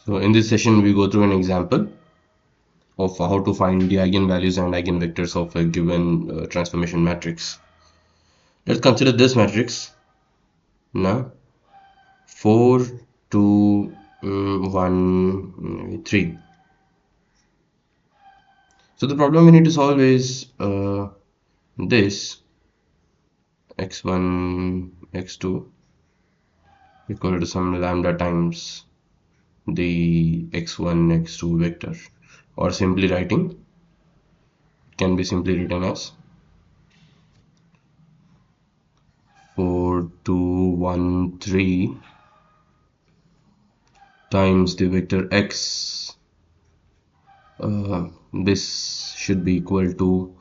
So in this session, we go through an example of how to find the eigenvalues and eigenvectors of a given transformation matrix. Let's consider this matrix now: 4, 2, 1, 3. So the problem we need to solve is this x1, x2 equal to some lambda times the x1, x2 vector, or simply writing, it can be simply written as 4, 2, 1, 3 times the vector x. This should be equal to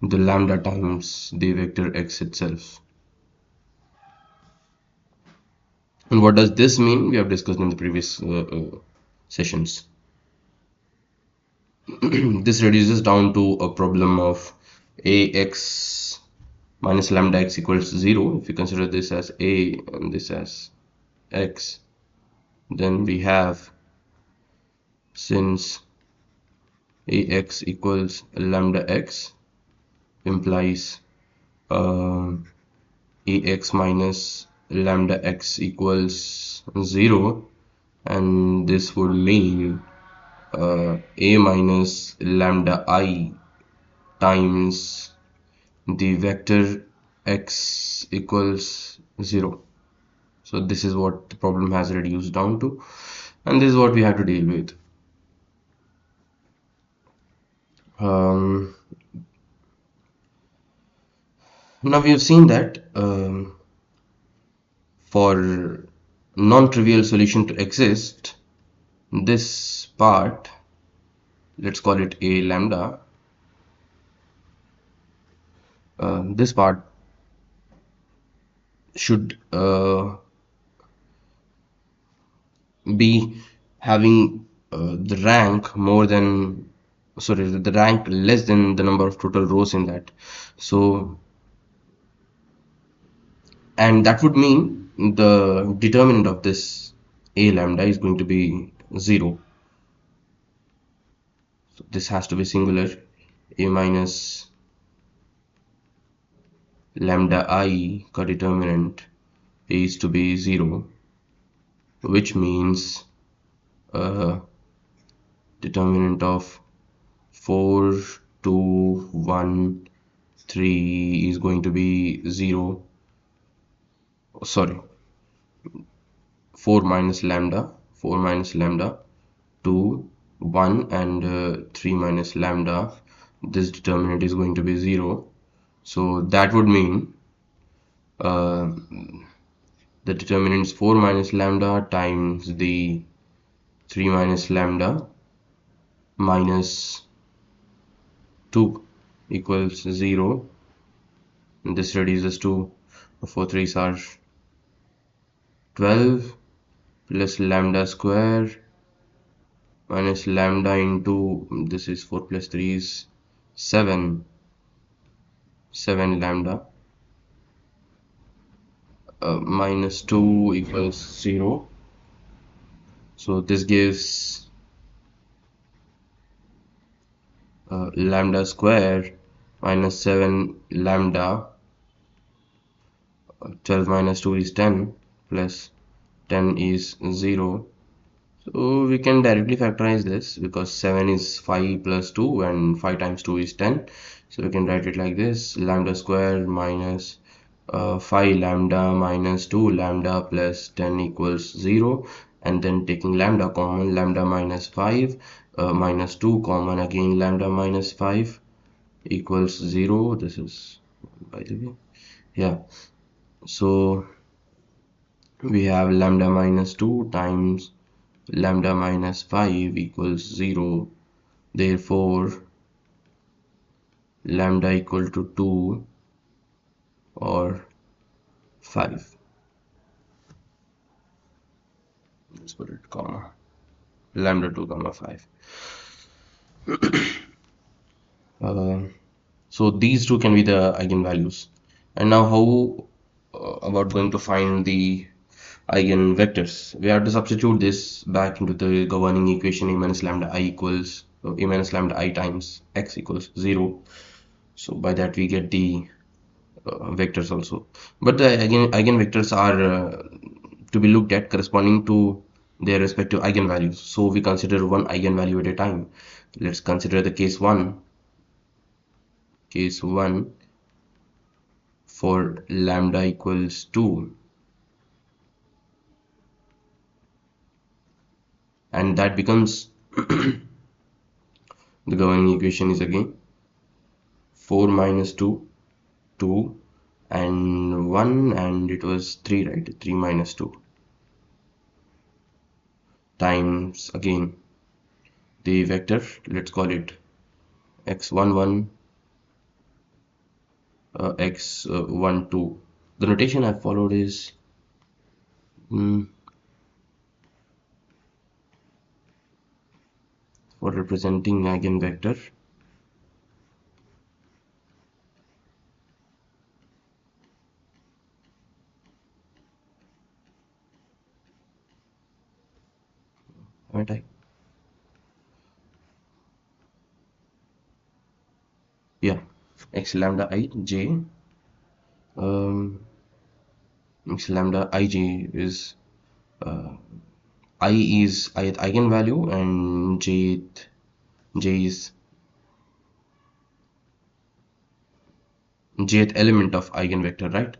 the lambda times the vector x itself. And what does this mean? We have discussed in the previous sessions. This reduces down to a problem of ax minus lambda x equals 0. If you consider this as a and this as x, then we have, since ax equals lambda x, implies ax minus lambda x equals 0, and this would mean a minus lambda I times the vector x equals 0. So this is what the problem has reduced down to, and this is what we have to deal with. Now we have seen that for non-trivial solution to exist, this part, let's call it a lambda, this part should be having the rank more than, sorry, the rank less than the number of total rows in that. So, and that would mean the determinant of this a lambda is going to be 0. So this has to be singular. A minus lambda I codeterminant is to be 0, which means determinant of 4, 2, 1, 3 is going to be 0. Sorry, 4 minus lambda, 2, 1, and 3 minus lambda. This determinant is going to be 0. So that would mean the determinant is 4 minus lambda times the 3 minus lambda minus 2 equals 0. And this reduces to 4 3s are 12 plus lambda square minus lambda into, this is 4 plus 3 is 7 lambda minus 2 equals 0. So this gives lambda square minus 7 lambda. 12 minus 2 is 10 plus 10 is 0. So we can directly factorize this because 7 is 5 plus 2 and 5 times 2 is 10. So we can write it like this: lambda square minus 5 lambda minus 2 lambda plus 10 equals 0. And then taking lambda common, lambda minus 5 minus 2 common, again lambda minus 5 equals 0. This is, by the way, yeah. So we have lambda minus 2 times lambda minus 5 equals 0. Therefore lambda equal to 2 or 5. Let's put it comma, lambda 2 comma 5. So these two can be the eigenvalues. And now how about going to find the eigenvectors. We have to substitute this back into the governing equation a minus lambda I equals a minus lambda I times x equals 0. So by that we get the vectors also. But the eigenvectors are to be looked at corresponding to their respective eigenvalues. So we consider one eigenvalue at a time. Let's consider the case 1. Case 1 for lambda equals 2, and that becomes the governing equation is again 4 minus 2, 2 and 1, and it was 3, right? 3 minus 2 times again the vector, let's call it x11 x12. The notation I followed is for representing eigenvector, haven't I? Yeah, x lambda I j x lambda ij is I is ith eigenvalue and j is jth element of eigenvector, right?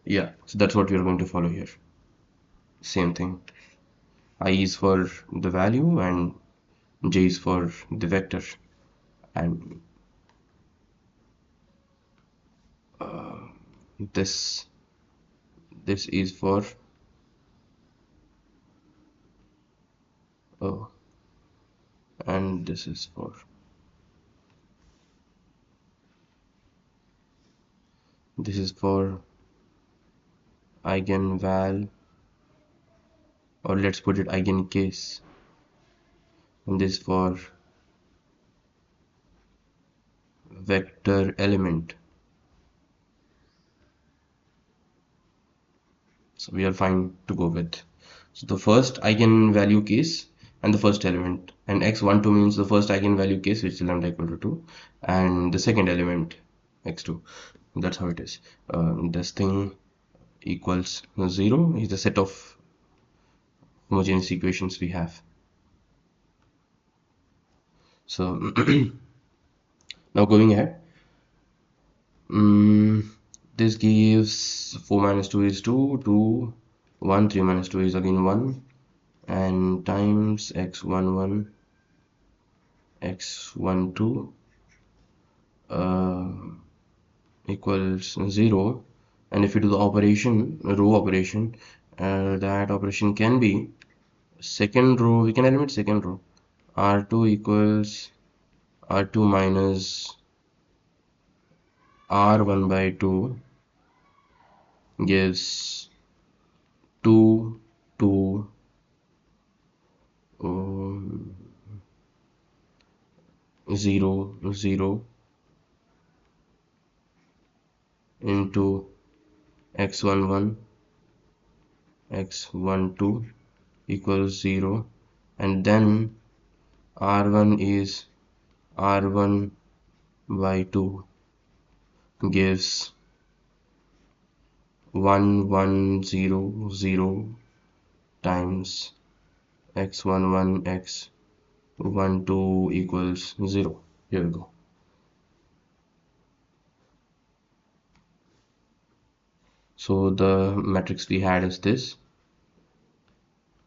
Yeah, so that's what we are going to follow here. Same thing. I is for the value and j is for the vector, and this is for oh, and this is for eigenval, or let's put it eigen case, and this for vector element. So we are fine to go with. So the first eigenvalue case and the first element, and x12 means the first eigenvalue case, which is lambda equal to 2, and the second element x2. That's how it is. This thing equals 0 is the set of homogeneous equations we have. So now going ahead, this gives 4 minus 2 is 2, 2, 1, 3 minus 2 is again 1, and times x11 x12 equals 0. And if you do the operation, row operation, that operation can be second row, we can eliminate second row. R2 equals R2 minus R1 by 2 gives 2, 2, 0, 0 into x11 x12 equals 0, and then R1 is R1 by 2 gives 1, 1, 0, 0 times x11 x12 equals 0. Here we go. So the matrix we had is this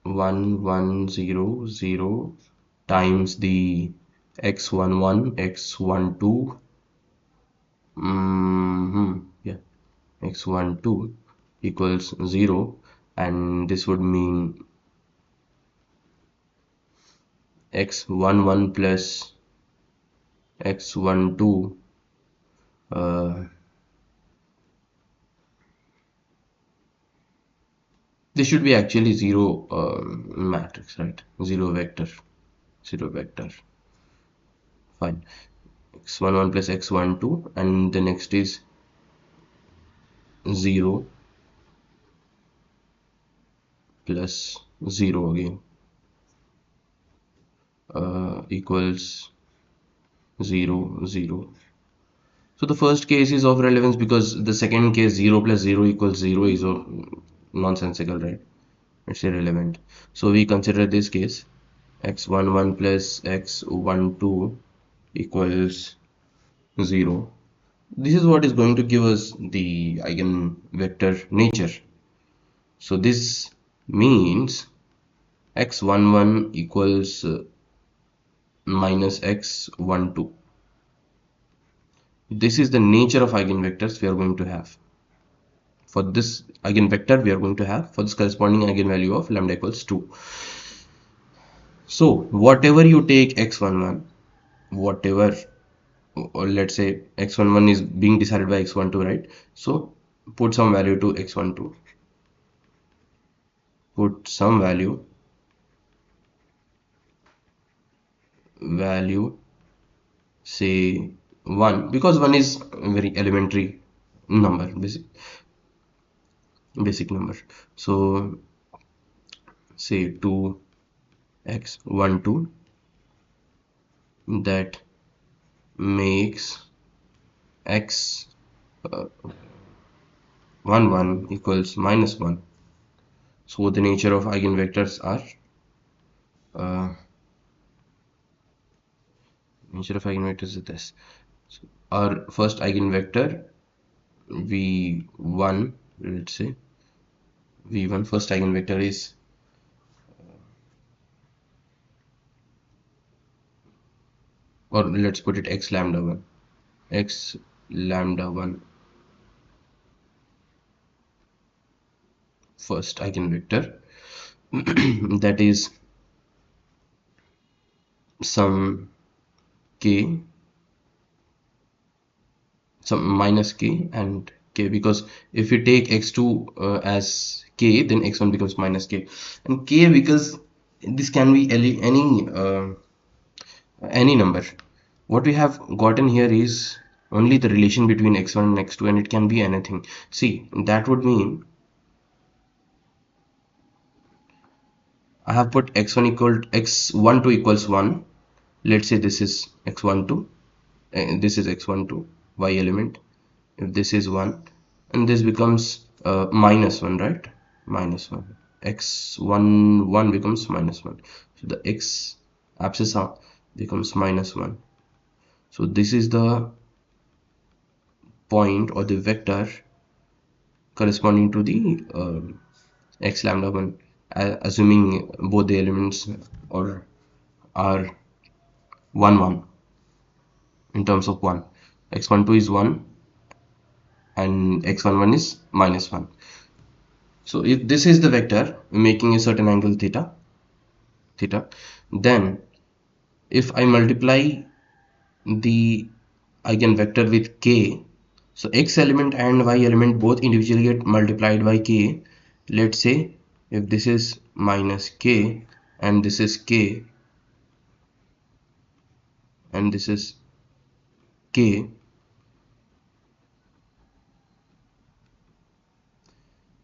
1, 1, 0, 0 times the x11 x12 yeah, x12 equals 0, and this would mean x11 plus x12 this should be actually 0 matrix, right? 0 vector, fine. x11 plus x12, and the next is 0 plus 0 again equals 0 0. So the first case is of relevance because the second case 0 plus 0 equals 0 is nonsensical, right? It's irrelevant. So we consider this case x11 plus x12 equals 0. This is what is going to give us the eigenvector nature. So this means x11 equals minus x12. This is the nature of eigenvectors we are going to have. For this eigenvector we are going to have for this corresponding eigenvalue of lambda equals 2. So whatever you take x11, whatever, or let's say x11 is being decided by x12, right? So put some value to x12, put some value say 1, because 1 is a very elementary number, basic number. So say 2x12, that makes x 1 equals minus 1. So the nature of eigenvectors are is this. So our first eigenvector v1, let's say v1, first eigenvector is or let's put it x lambda 1, x lambda 1, first eigenvector that is some k, some minus k and k, because if we take x2 as k, then x1 becomes minus k and k, because this can be any number. What we have gotten here is only the relation between x1 and x2, and it can be anything. See, that would mean I have put x1 equal x12 equals 1. Let's say this is x12 and this is x12 y element. If this is 1 and this becomes minus 1, right? Minus 1, x11 becomes minus 1, so the x abscissa becomes minus 1. So this is the point or the vector corresponding to the x lambda 1, assuming both the elements or are 1 1 in terms of 1. x12 is 1 and x11 is minus 1. So if this is the vector making a certain angle theta, then if I multiply the eigenvector with k, so x element and y element both individually get multiplied by k. Let's say if this is minus k and this is k and this is k,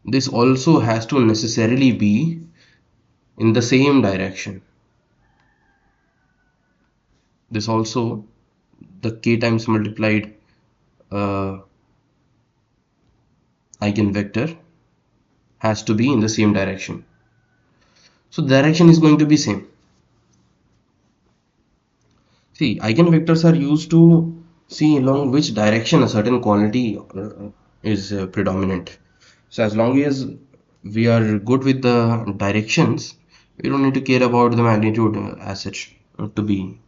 this also has to necessarily be in the same direction. This also, the k times multiplied eigenvector has to be in the same direction. So the direction is going to be same. See, eigenvectors are used to see along which direction a certain quantity is predominant. So as long as we are good with the directions, we don't need to care about the magnitude as such to be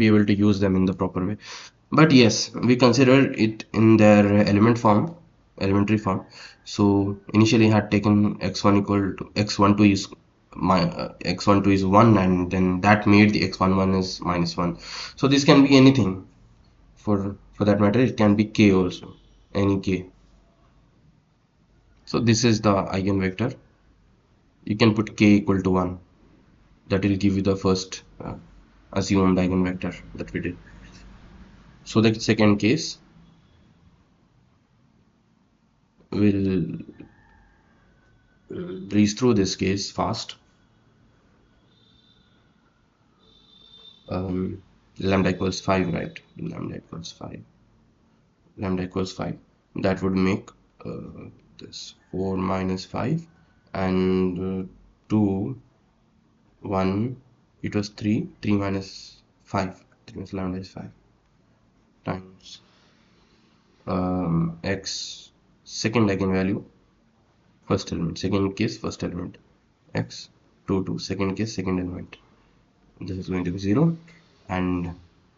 able to use them in the proper way. But yes, we consider it in their elementary form. So initially I had taken x1 equal to x12 is x12 is 1, and then that made the x11 is minus 1. So this can be anything. For that matter, it can be k also, any k. So this is the eigenvector. You can put k equal to 1. That will give you the first assumed eigenvector that we did. So the second case will breeze through this case fast. Lambda equals 5, right? Lambda equals 5. Lambda equals 5. That would make this 4 minus 5 and 2, 1, it was 3, 3 minus 5, 3 minus lambda is 5 times x second eigenvalue first element, second case first element, x 2 2 second case second element. This is going to be 0 and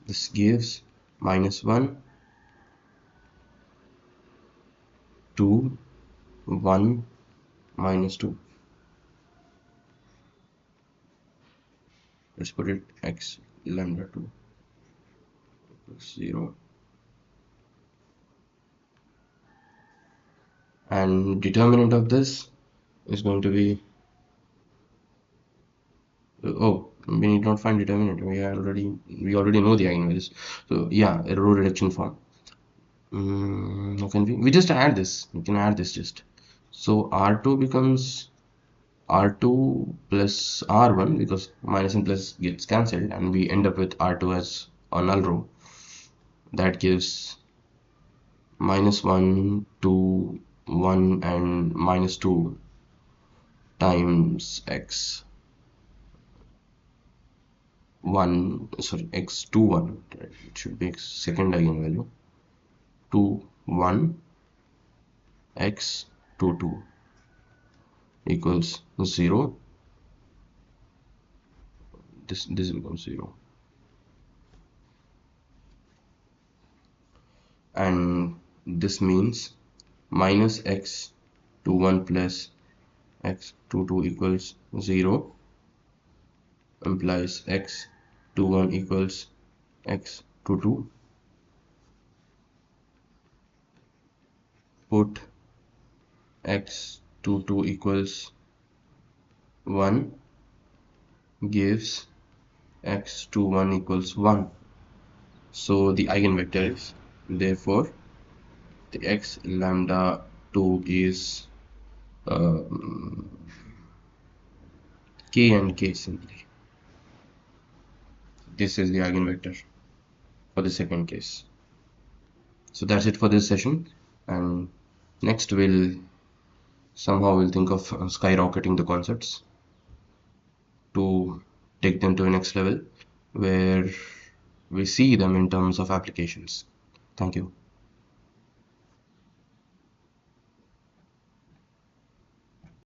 this gives minus 1 2 1 minus 2. Let's put it x lambda 2 equals 0, and determinant of this is going to be oh, we need not find determinant, we already know the eigenvalues. So yeah, a row reduction form. How can we just add this, we can add this just. So r2 becomes r2 plus r1 because minus and plus gets cancelled and we end up with r2 as a null row. That gives minus 1 2 1 and minus 2 times x 1, sorry, x2 1, right? It should be x second eigenvalue 2 1 x 2 2 equals 0. This becomes 0, and this means minus x 2 1 plus x 2 2 equals 0 implies x 2 1 equals x 2 2. Put x 2 2 equals 1 gives x 2 1 equals 1. So the eigenvector is, therefore the x lambda 2 is k and k simply. This is the eigenvector for the second case. So that's it for this session, and next we'll think of skyrocketing the concepts to take them to the next level where we see them in terms of applications. Thank you.